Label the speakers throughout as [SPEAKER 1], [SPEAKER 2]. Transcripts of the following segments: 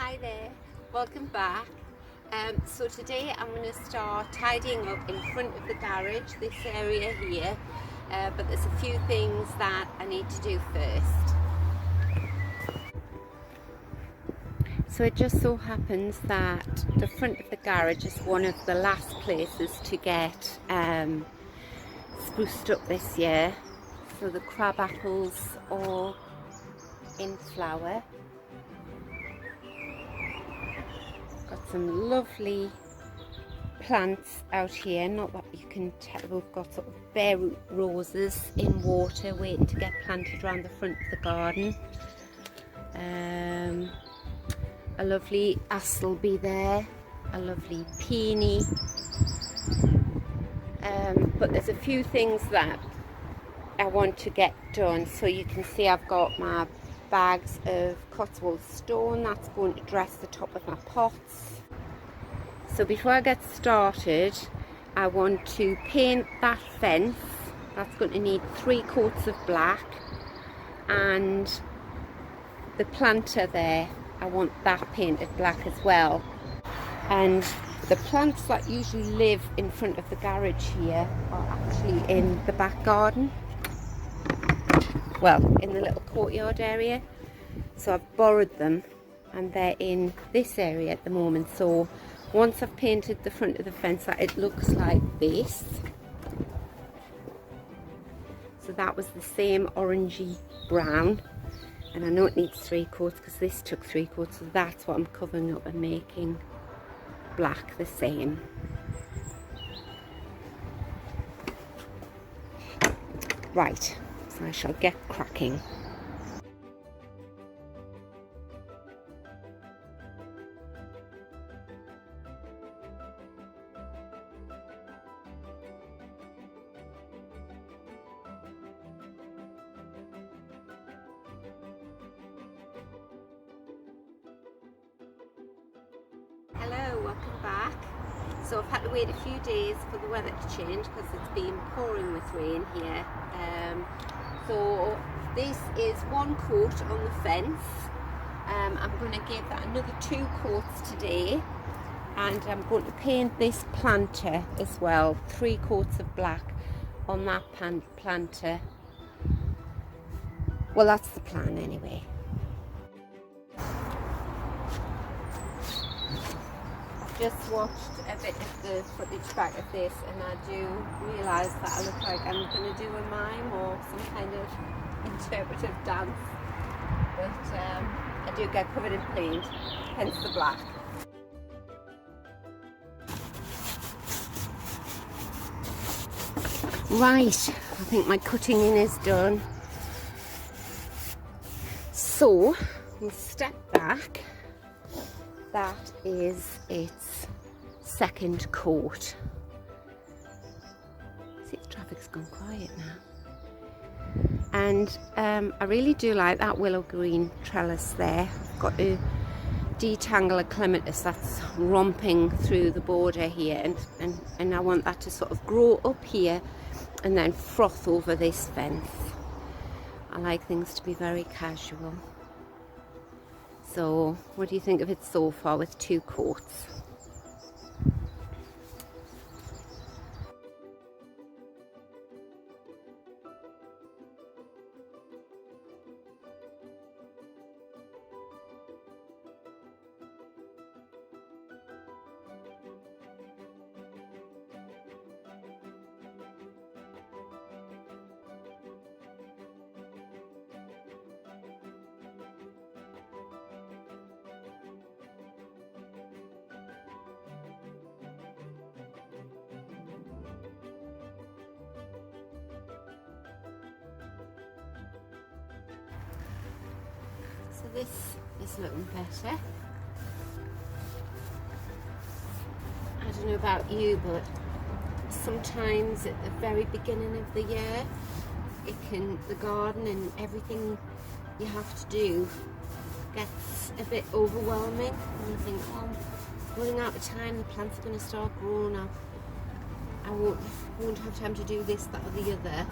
[SPEAKER 1] Hi there, welcome back. So today I'm going to start tidying up in front of the garage, this area here, but there's a few things that I need to do first. So it just so happens that the front of the garage is one of the last places to get spruced up this year. So the crab apples are in flower. Got some lovely plants out here, not that you can tell, we've got sort of bare root roses in water waiting to get planted around the front of the garden. A lovely astleby there, a lovely peony, but there's a few things that I want to get done. So you can see I've got my bags of Cotswold stone that's going to dress the top of my pots. So before I get started, I want to paint that fence. That's going to need 3 coats of black, and the planter there, I want that painted black as well. And the plants that usually live in front of the garage here are actually in the back garden. Well, in the little courtyard area. So I've borrowed them and they're in this area at the moment. So once I've painted the front of the fence, it looks like this. So that was the same orangey brown, and I know it needs 3 coats because this took 3 coats, so that's what I'm covering up and making black the same. Right, so I shall get cracking. Hello, welcome back. So I've had to wait a few days for the weather to change because it's been pouring with rain here. So this is 1 coat on the fence. I'm going to give that another 2 coats today, and I'm going to paint this planter as well. 3 coats of black on that planter. Well, that's the plan anyway. Just watched a bit of the footage back of this, and I do realise that I look like I'm going to do a mime or some kind of interpretive dance, but I do get covered in paint, hence the black. Right, I think my cutting in is done. So we'll step back. That is its 2nd coat. See, the traffic's gone quiet now. And I really do like that willow green trellis there. I've got to detangle a clematis that's romping through the border here, and I want that to sort of grow up here and then froth over this fence. I like things to be very casual. So what do you think of it so far with 2 coats? So this is looking better. I don't know about you, but sometimes at the very beginning of the year, the garden and everything you have to do gets a bit overwhelming, and you think, oh, I'm running out of time, the plants are going to start growing up. I won't have time to do this, that or the other.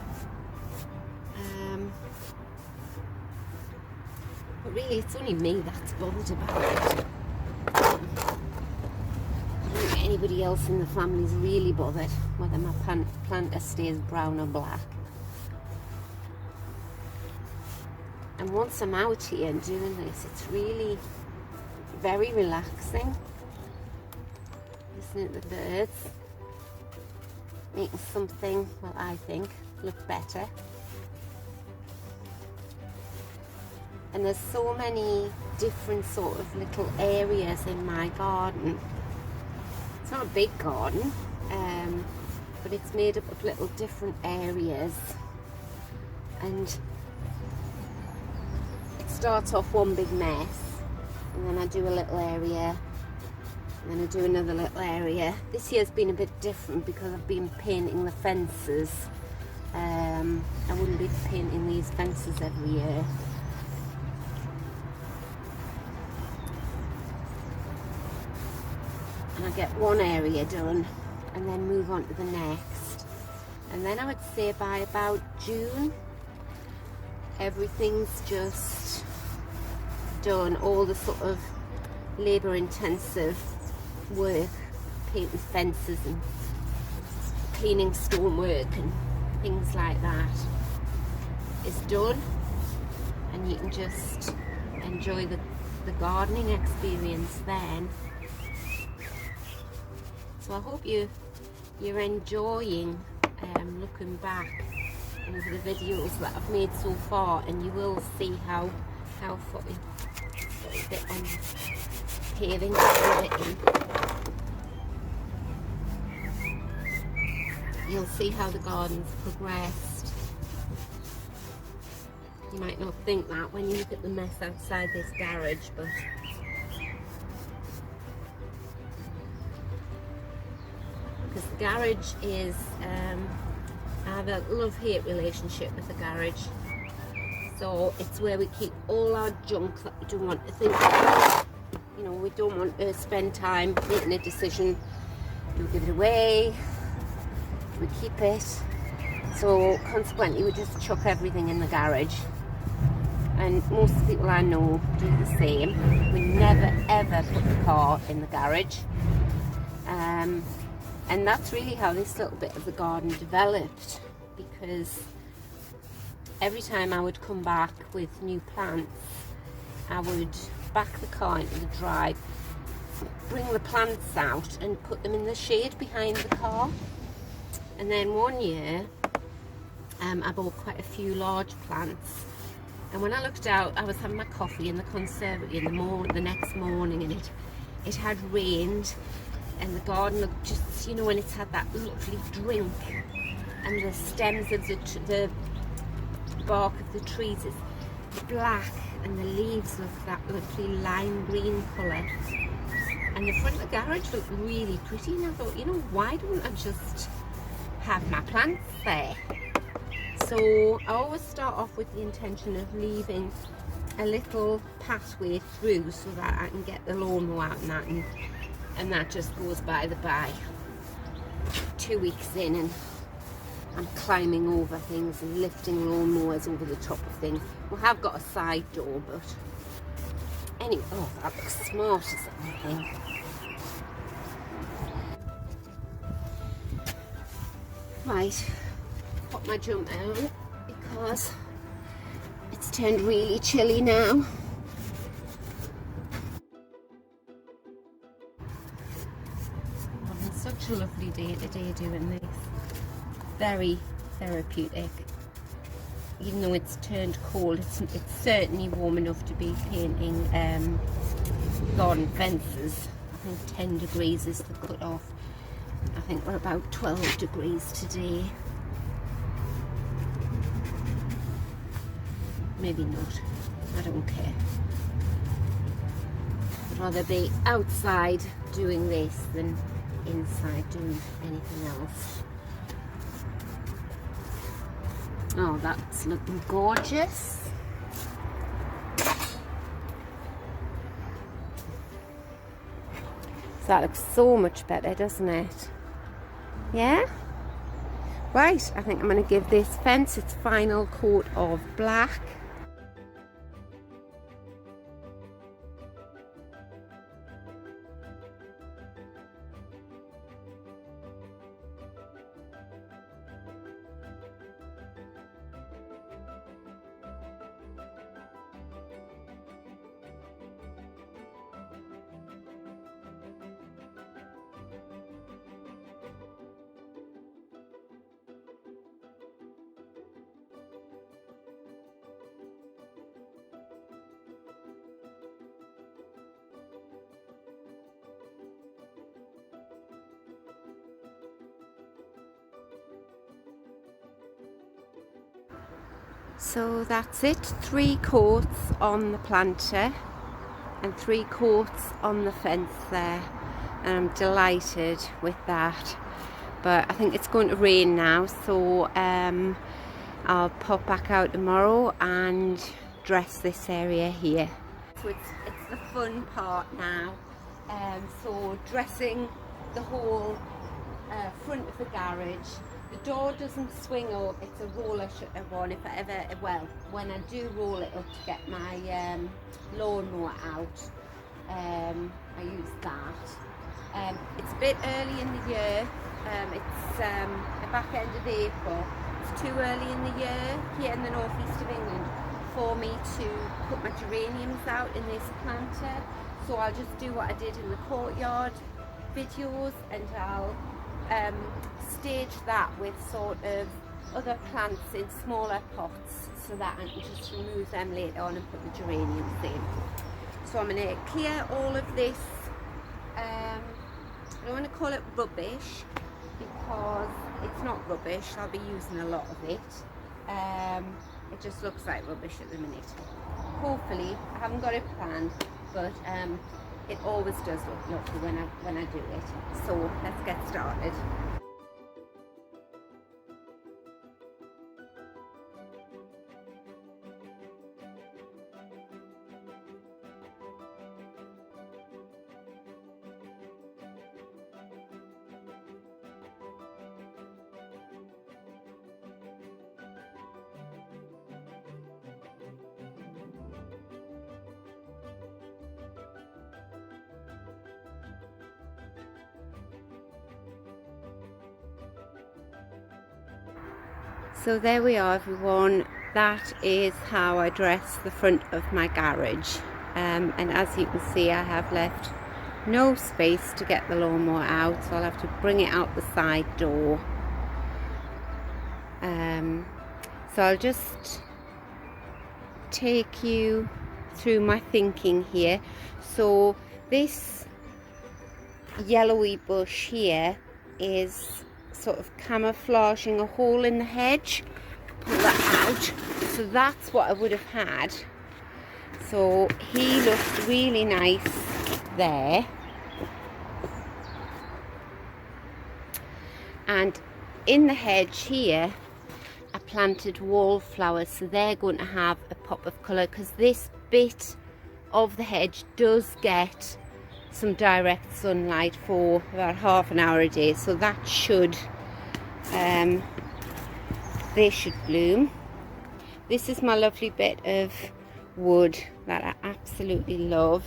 [SPEAKER 1] But really it's only me that's bothered about it. don't think anybody else in the family's really bothered whether my planter stays brown or black. And once I'm out here and doing this, it's really very relaxing. Listening to the birds, making something, well, I think, look better. And there's so many different sort of little areas in my garden. It's not a big garden, but it's made up of little different areas. And it starts off one big mess, and then I do a little area, and then I do another little area. This year's been a bit different because I've been painting the fences. I wouldn't be painting these fences every year. And I get one area done and then move on to the next. And then I would say by about June, everything's just done. All the sort of labour intensive work, painting fences and cleaning stonework and things like that is done, and you can just enjoy the gardening experience then. So I hope you're enjoying looking back over the videos that I've made so far, and you will see how far a bit on paving activity. You'll see how the garden's progressed. You might not think that when you look at the mess outside this garage, but because the garage is, I have a love-hate relationship with the garage. So it's where we keep all our junk that we don't want to think about. You know, we don't want to spend time making a decision. Do we give it away? Do we keep it? So consequently we just chuck everything in the garage. And most people I know do the same. We never ever put the car in the garage. And that's really how this little bit of the garden developed, because every time I would come back with new plants, I would back the car into the drive, bring the plants out and put them in the shade behind the car. And then one year I bought quite a few large plants, and when I looked out, I was having my coffee in the conservatory the next morning, and it had rained, and the garden looked just, you know, when it's had that lovely drink, and the stems of the bark of the trees is black, and the leaves look that lovely lime green colour, and the front of the garage looked really pretty. And I thought, you know, why don't I just have my plants there? So I always start off with the intention of leaving a little pathway through so that I can get the lawnmower out and that just goes by the by. 2 weeks in and I'm climbing over things and lifting lawnmowers over the top of things. We have got a side door, but anyway, oh, that looks smart as anything. Right, put my jumper on because it's turned really chilly now. Having such a lovely day today doing this. Very therapeutic. Even though it's turned cold, it's certainly warm enough to be painting garden fences. I think 10 degrees is the cut off. I think we're about 12 degrees today. Maybe not. I don't care. I'd rather be outside doing this than inside doing anything else. Oh, that's looking gorgeous. So that looks so much better, doesn't it? Yeah? Right, I think I'm going to give this fence its final coat of black. So that's it, 3 coats on the planter and 3 coats on the fence there, and I'm delighted with that. But I think it's going to rain now, so I'll pop back out tomorrow and dress this area here. So it's the fun part now. So dressing the whole front of the garage. The door doesn't swing up, it's a roller shutter one. If I ever, well, when I do roll it up to get my lawnmower out, I use that. It's a bit early in the year. It's the back end of April. It's too early in the year here in the northeast of England for me to put my geraniums out in this planter. So I'll just do what I did in the courtyard videos, and I'll stage that with sort of other plants in smaller pots, so that I can just remove them later on and put the geraniums in. So I'm going to clear all of this, I don't want to call it rubbish because it's not rubbish, I'll be using a lot of it. It just looks like rubbish at the minute. Hopefully, I haven't got it planned, but it always does look lovely when I do it. So let's get started. So there we are, everyone. That is how I dress the front of my garage. And as you can see, I have left no space to get the lawnmower out, so I'll have to bring it out the side door. So I'll just take you through my thinking here. So this yellowy bush here is sort of camouflaging a hole in the hedge. Pull that out. So that's what I would have had. So he looks really nice there. And in the hedge here, I planted wallflowers, so they're going to have a pop of colour, because this bit of the hedge does get some direct sunlight for about half an hour a day, so that should they should bloom. This is my lovely bit of wood that I absolutely love,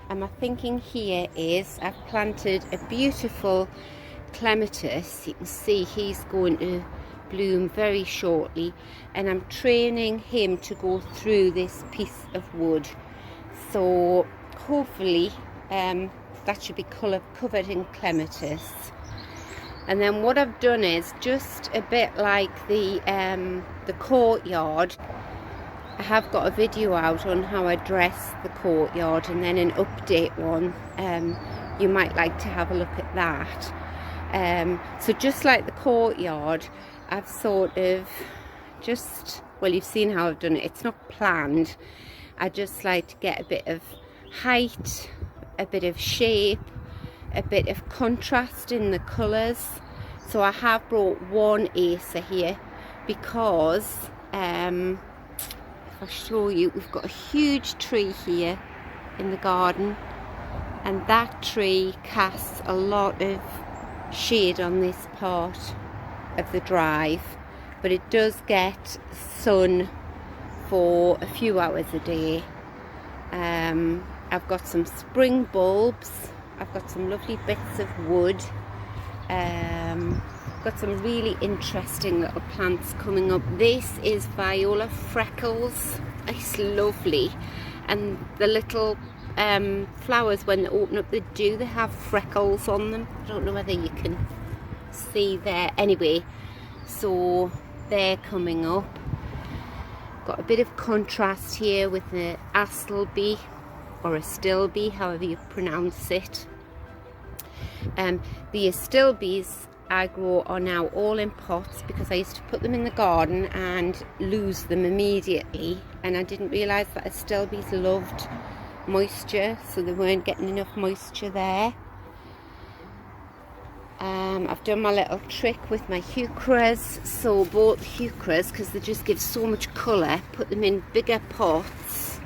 [SPEAKER 1] and my thinking here is I've planted a beautiful clematis. You can see he's going to bloom very shortly, and I'm training him to go through this piece of wood, so hopefully that should be covered in clematis. And then what I've done is just a bit like the courtyard. I have got a video out on how I dress the courtyard, and then an update one. You might like to have a look at that. So just like the courtyard, I've sort of just, well, you've seen how I've done it. It's not planned. I just like to get a bit of height, a bit of shape, a bit of contrast in the colours. So I have brought one acer here because if I show you, we've got a huge tree here in the garden, and that tree casts a lot of shade on this part of the drive, but it does get sun for a few hours a day. I've got some spring bulbs, I've got some lovely bits of wood, got some really interesting little plants coming up. This is Viola Freckles. It's lovely, and the little flowers, when they open up, they have freckles on them. I don't know whether you can see there. Anyway, so they're coming up. Got a bit of contrast here with the astilbe, or astilbe, however you pronounce it. The astilbes I grow are now all in pots, because I used to put them in the garden and lose them immediately, and I didn't realise that astilbes loved moisture, so they weren't getting enough moisture there. I've done my little trick with my heucheras, so both heucheras, because they just give so much colour, put them in bigger pots.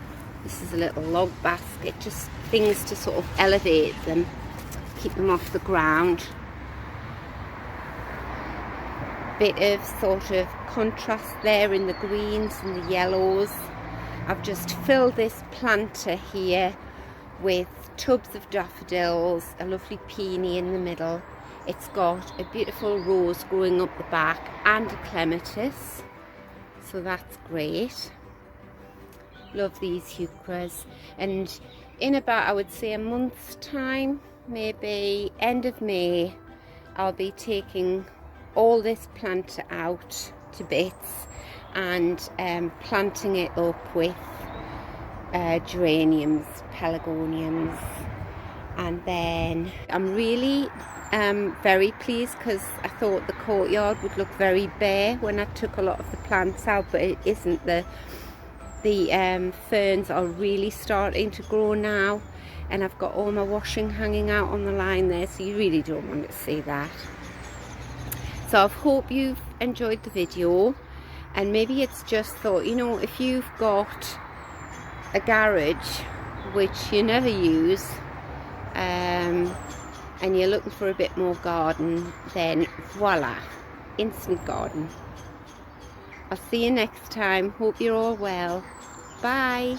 [SPEAKER 1] This is a little log basket, just things to sort of elevate them, keep them off the ground. Bit of sort of contrast there in the greens and the yellows. I've just filled this planter here with tubs of daffodils, a lovely peony in the middle. It's got a beautiful rose growing up the back and a clematis, so that's great. Love these heucheras. And in about, I would say, a month's time, maybe end of May, I'll be taking all this planter out to bits and planting it up with geraniums, pelargoniums. And then I'm really very pleased, because I thought the courtyard would look very bare when I took a lot of the plants out, but it isn't. The ferns are really starting to grow now, and I've got all my washing hanging out on the line there, so you really don't want to see that. So I hope you've enjoyed the video, and maybe it's just thought, you know, if you've got a garage which you never use, and you're looking for a bit more garden, then voila, instant garden. I'll see you next time. Hope you're all well. Bye.